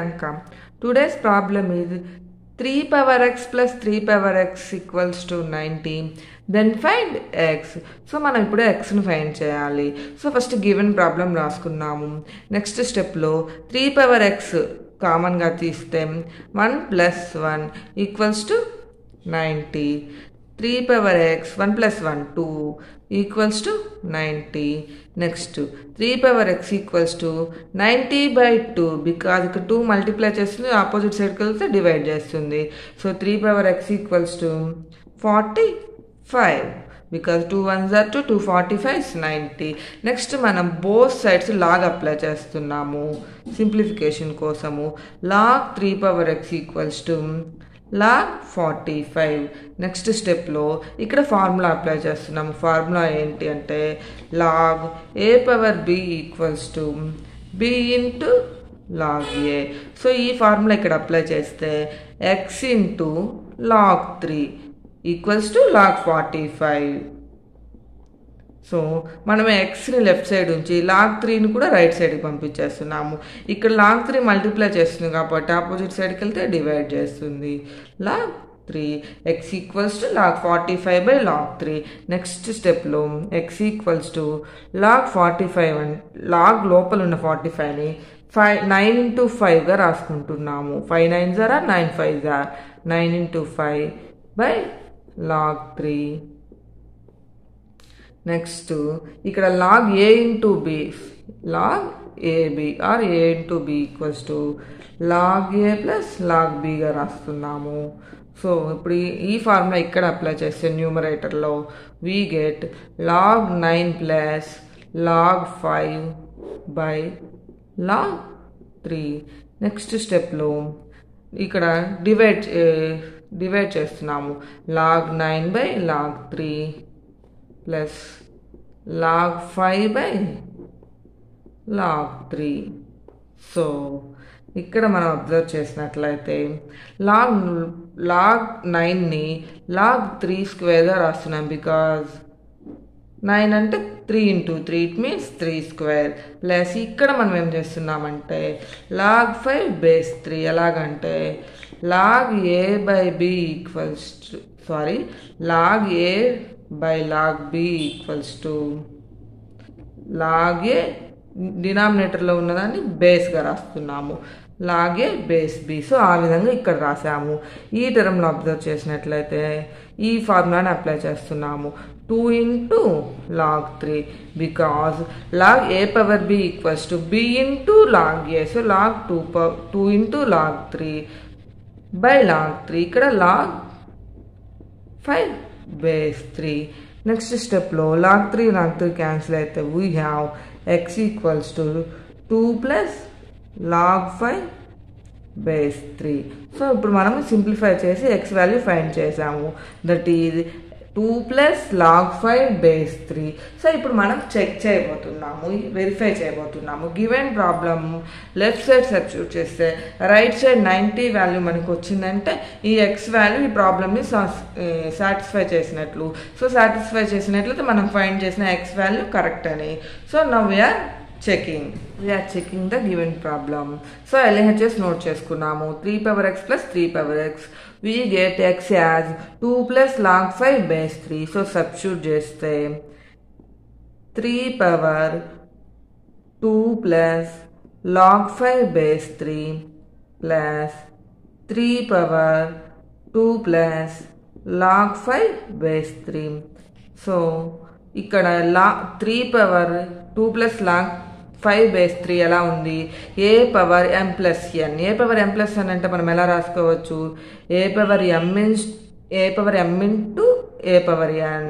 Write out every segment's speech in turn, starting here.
Priyanka. Today's problem is 3 power x plus 3 power x equals to 90. Then find x. So మనం ఇప్పుడు x ను find చేయాలి. So first given problem రాసుకున్నాము. Next స్టెప్లో 3 power x కామన్గా తీస్తే 1 plus 1 equals to 90. 3 power x 1 plus 1 2 equals to 90. Next 3 power x equals to 90 by 2 because ఇక్కడ 2 multiply చేస్తుంది ఆపోజిట్ సైడ్కి వెళ్తే డివైడ్ చేస్తుంది. So 3 power x equals to 45 because 2 1s are 2, 245 is 90. Next మనం both sides log apply చేస్తున్నాము simplification కోసము. Log 3 power x equals to log 45. Next స్టెప్లో ఇక్కడ ఫార్ములా అప్లై చేస్తున్నాము. ఫార్ములా ఏంటి అంటే log a power b equals to b into log a. So ఈ formula ఇక్కడ అప్లై చేస్తే x into log 3 equals to log 45. So మనం ఎక్స్ని లెఫ్ట్ సైడ్ ఉంచి లాగ్ 3ని కూడా రైట్ సైడ్కి పంపించేస్తున్నాము. ఇక్కడ లాగ్ 3 మల్టిప్లై చేస్తుంది కాబట్టి ఆపోజిట్ సైడ్కి వెళ్తే డివైడ్ చేస్తుంది. Log 3 x equals to log 45 by log 3. Next స్టెప్లో x equals to log 45 log లోపల ఉన్న 45ని 9 into 5గా రాసుకుంటున్నాము. 5 9s are 9 5s are 9 into 5 by log 3. Next ఇక్కడ log a into b log a b or a into b equals to log a plus log బిగా రాస్తున్నాము. So ఇప్పుడు ఈ ఫార్ములా ఇక్కడ అప్లై చేస్తే న్యూమరేటర్లో we get log 9 plus log 5 by log 3. Next స్టెప్లో ఇక్కడ డివైడ్ చేస్తున్నాము. Log 9 by log 3 plus log 5 by log 3. So ఇక్కడ మనం అబ్జర్వ్ చేసినట్లయితే లాగ్ 9ని లాగ్ 3 స్క్వేర్గా రాస్తున్నాం బికాజ్ 9 అంటే 3 into 3 it means 3 square plus ఇక్కడ మనం ఏం చేస్తున్నామంటే లాగ్ 5 బేస్ 3 ఎలాగంటే log a by b equals to log a by log b equals to log a డినామినేటర్లో ఉన్నదాన్ని బేస్గా రాస్తున్నాము. Log a base b. So ఆ విధంగా ఇక్కడ రాసాము. ఈ టర్మ్లో అబ్జర్వ్ చేసినట్లయితే ఈ ఫార్ములాని అప్లై చేస్తున్నాము. 2 into log 3 because log a power b equals to b into log a. So log 2 into log 3 by log 3. ఇక్కడ log 5 base 3. నెక్స్ట్ స్టెప్లో లాగ్ 3 క్యాన్సిల్ అయితే we have x equals to 2 plus log 5 base 3. So ఇప్పుడు మనం simplify చేసి x value find చేసాము. That is 2 plus log 5 base 3. So ఇప్పుడు మనం check చేయబోతున్నాము, వెరిఫై చేయబోతున్నాము. Given problem left side substitute చేస్తే రైట్ సైడ్ 90 వాల్యూ మనకు వచ్చిందంటే ఈ ఎక్స్ వాల్యూ ఈ ప్రాబ్లమ్ని సాటిస్ఫై చేసినట్లు. సో సాటిస్ఫై చేసినట్లయితే మనం ఫైండ్ చేసిన ఎక్స్ వాల్యూ కరెక్ట్ అని. So now we are checking the given problem. So LHS note చేసుకున్నాము. 3 power x plus 3 power x. We get x as 2 plus log 5 base 3. So substitute చేస్తే 3 power 2 plus log 5 base 3 plus 3 power 2 plus log 5 base 3. So ఇక్కడ 3 power 2 plus log 5 base 3 ఎలా ఉంది? A power m plus n. A power m plus n అంటే మనం ఎలా రాసుకోవచ్చు? A power m into a power n.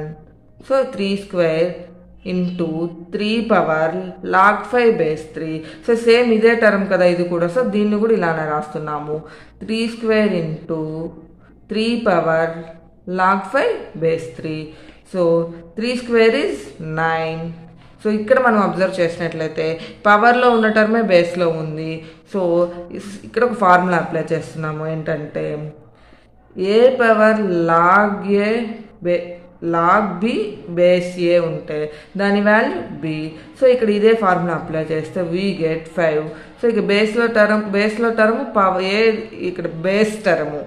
So 3 square into 3 power log 5 base 3. So same ఇదే term కదా ఇది కూడా. సో దీన్ని కూడా ఇలానే రాస్తున్నాము. 3 square into 3 power log 5 base 3. So 3 square is 9. So ఇక్కడ మనం అబ్జర్వ్ చేసినట్లయితే పవర్లో ఉన్న టర్మే బేస్లో ఉంది. సో ఇక్కడ ఒక ఫార్ములా అప్లై చేస్తున్నాము. ఏంటంటే ఏ పవర్ లాగ్ బి బేస్ ఏ ఉంటే దాని వాల్యూ బి. సో ఇక్కడ ఇదే ఫార్ములా అప్లై చేస్తే వీ గెట్ 5. సో ఇక బేస్లో టర్మ్ పవర్ ఏ ఇక్కడ బేస్ టర్ము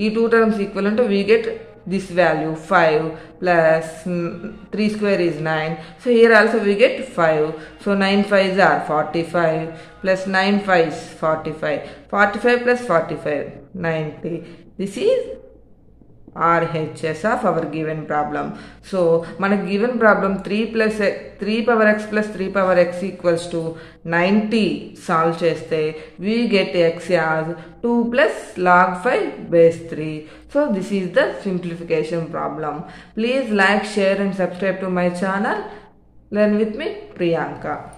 ఈ 2 terms equal అంటే we get this value 5 plus 3 square is 9. So here also we get 5. So 9 5s are 45 plus 9 5s 45. 45 plus 45 90. This is RHS of our given problem. So మన given problem 3 power x plus 3 power x equals to 90 solve చేస్తే we get x as 2 plus log 5 base 3. So this is the simplification problem. Please like, share and subscribe to my channel. Learn with me, Priyanka.